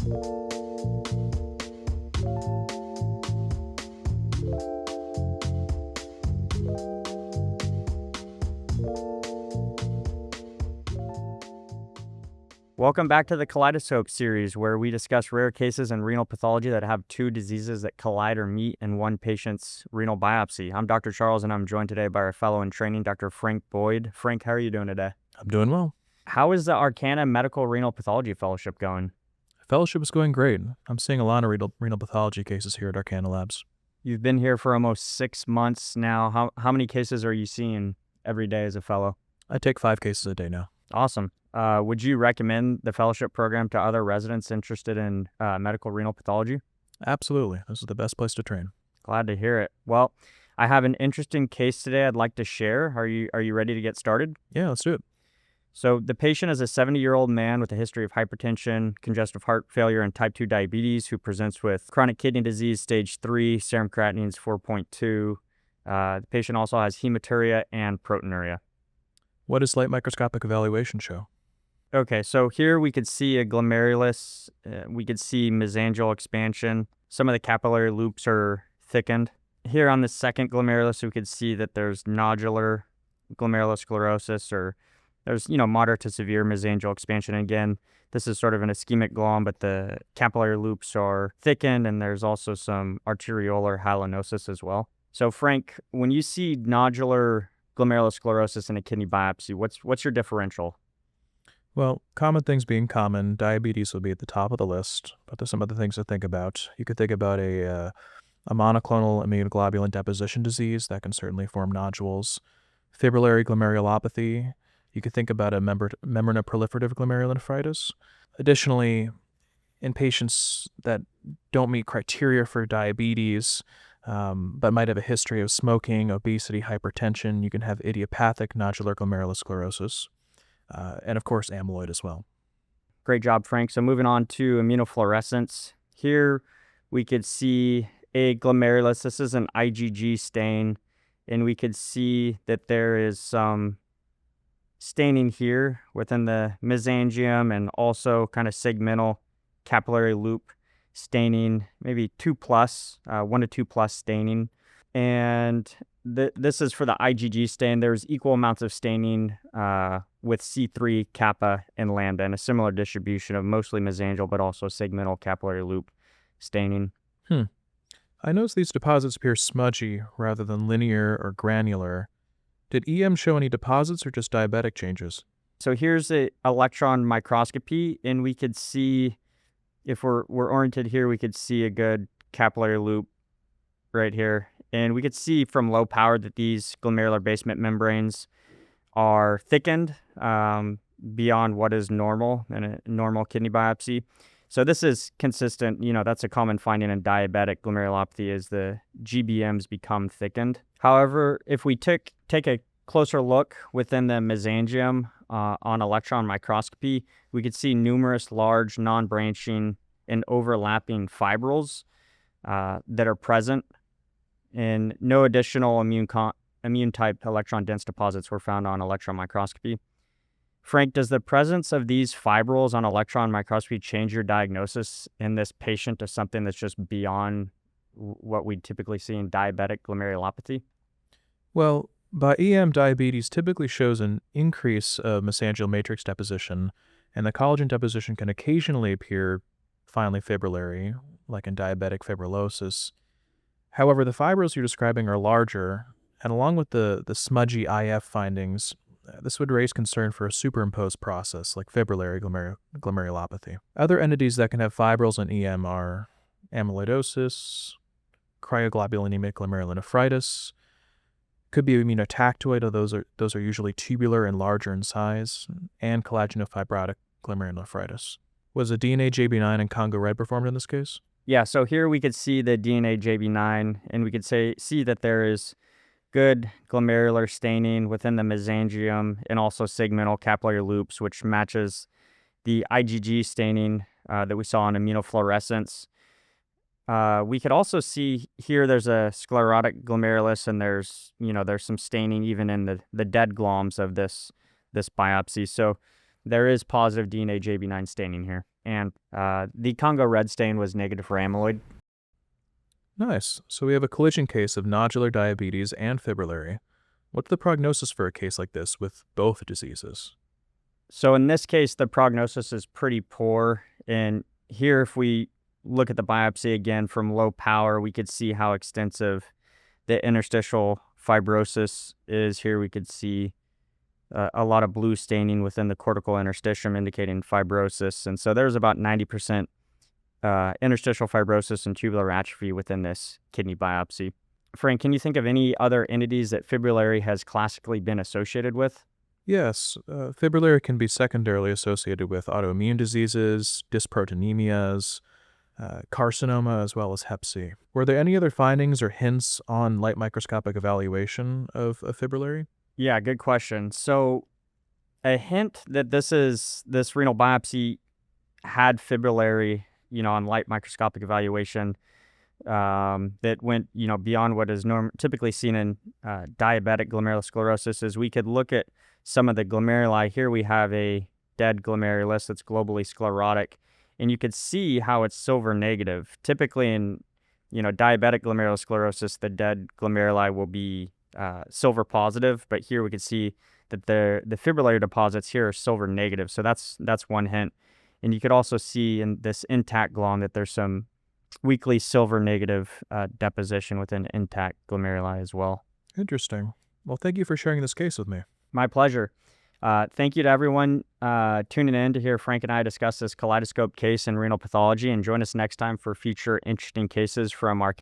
Welcome back to the Collidescope series, where we discuss rare cases in renal pathology that have two diseases that collide or meet in one patient's renal biopsy. I'm Dr. Charles, and I'm joined today by our fellow in training, Dr. Frank Boyd. Frank, how are you doing today? I'm doing well. How is the Arcana Medical Renal Pathology Fellowship going? Fellowship is going great. I'm seeing a lot of renal pathology cases here at Arcana Labs. You've been here for almost 6 months now. How many cases are you seeing every day as a fellow? I take 5 cases a day now. Awesome. Would you recommend the fellowship program to other residents interested in medical renal pathology? Absolutely. This is the best place to train. Glad to hear it. Well, I have an interesting case today I'd like to share. Are you ready to get started? Yeah, let's do it. So the patient is a 70-year-old man with a history of hypertension, congestive heart failure, and type 2 diabetes who presents with chronic kidney disease stage 3, serum creatinine is 4.2. The patient also has hematuria and proteinuria. What does light microscopic evaluation show? Okay, so here we could see a glomerulus, we could see mesangial expansion. Some of the capillary loops are thickened. Here on the second glomerulus, we could see that there's nodular glomerulosclerosis, or there's, moderate to severe mesangial expansion. Again, this is sort of an ischemic glom, but the capillary loops are thickened, and there's also some arteriolar hyalinosis as well. So Frank, when you see nodular glomerulosclerosis in a kidney biopsy, what's your differential? Well, common things being common, diabetes would be at the top of the list, but there's some other things to think about. You could think about a monoclonal immunoglobulin deposition disease that can certainly form nodules. Fibrillary glomerulopathy. You could think about a membranoproliferative glomerulonephritis. Additionally, in patients that don't meet criteria for diabetes, but might have a history of smoking, obesity, hypertension, you can have idiopathic nodular glomerulosclerosis. And of course, amyloid as well. Great job, Frank. So moving on to immunofluorescence. Here we could see a glomerulus. This is an IgG stain, and we could see that there is some staining here within the mesangium and also kind of segmental capillary loop staining, maybe 2+, 1 to 2+ staining. And this is for the IgG stain. There's equal amounts of staining with C3, kappa, and lambda, and a similar distribution of mostly mesangial, but also segmental capillary loop staining. I notice these deposits appear smudgy rather than linear or granular. Did EM show any deposits or just diabetic changes? So here's an electron microscopy, and we could see, if we're oriented here, we could see a good capillary loop right here. And we could see from low power that these glomerular basement membranes are thickened beyond what is normal in a normal kidney biopsy. So this is consistent, that's a common finding in diabetic glomerulopathy, is the GBMs become thickened. However, if we take a closer look within the mesangium on electron microscopy, we could see numerous large non-branching and overlapping fibrils that are present, and no additional immune-type electron-dense deposits were found on electron microscopy. Frank, does the presence of these fibrils on electron microscopy change your diagnosis in this patient to something that's just beyond what we typically see in diabetic glomerulopathy? Well, by EM, diabetes typically shows an increase of mesangial matrix deposition, and the collagen deposition can occasionally appear finely fibrillary, like in diabetic fibrillosis. However, the fibrils you're describing are larger, and along with the smudgy IF findings, this would raise concern for a superimposed process like fibrillary glomerulopathy. Other entities that can have fibrils in EM are amyloidosis, cryoglobulonemic glomerulonephritis, could be immunotactoid, although those are usually tubular and larger in size, and collagenofibrotic glomerulonephritis. Was a DNA JB9 and Congo red performed in this case? Yeah, so here we could see the DNA JB9, and we could see that there is good glomerular staining within the mesangium and also segmental capillary loops, which matches the IgG staining that we saw in immunofluorescence. We could also see here there's a sclerotic glomerulus, and there's some staining even in the dead gloms of this biopsy. So there is positive DNA JB9 staining here. And the Congo red stain was negative for amyloid. Nice. So we have a collision case of nodular diabetes and fibrillary. What's the prognosis for a case like this with both diseases? So in this case, the prognosis is pretty poor. And here, if we look at the biopsy again from low power, we could see how extensive the interstitial fibrosis is. Here we could see a lot of blue staining within the cortical interstitium indicating fibrosis. And so there's about 90% interstitial fibrosis and tubular atrophy within this kidney biopsy. Frank, can you think of any other entities that fibrillary has classically been associated with? Yes, fibrillary can be secondarily associated with autoimmune diseases, dysproteinemias, carcinoma, as well as hep C. Were there any other findings or hints on light microscopic evaluation of fibrillary? Yeah, good question. So a hint that this renal biopsy had fibrillary, on light microscopic evaluation, that went, beyond what is typically seen in diabetic glomerulosclerosis, is we could look at some of the glomeruli. Here we have a dead glomerulus that's globally sclerotic, and you could see how it's silver negative. Typically in, diabetic glomerulosclerosis, the dead glomeruli will be silver positive, but here we could see that the fibrillary deposits here are silver negative. So that's one hint. And you could also see in this intact glom that there's some weakly silver negative deposition within intact glomeruli as well. Interesting. Well, thank you for sharing this case with me. My pleasure. Thank you to everyone tuning in to hear Frank and I discuss this Collidescope case in renal pathology, and join us next time for future interesting cases from our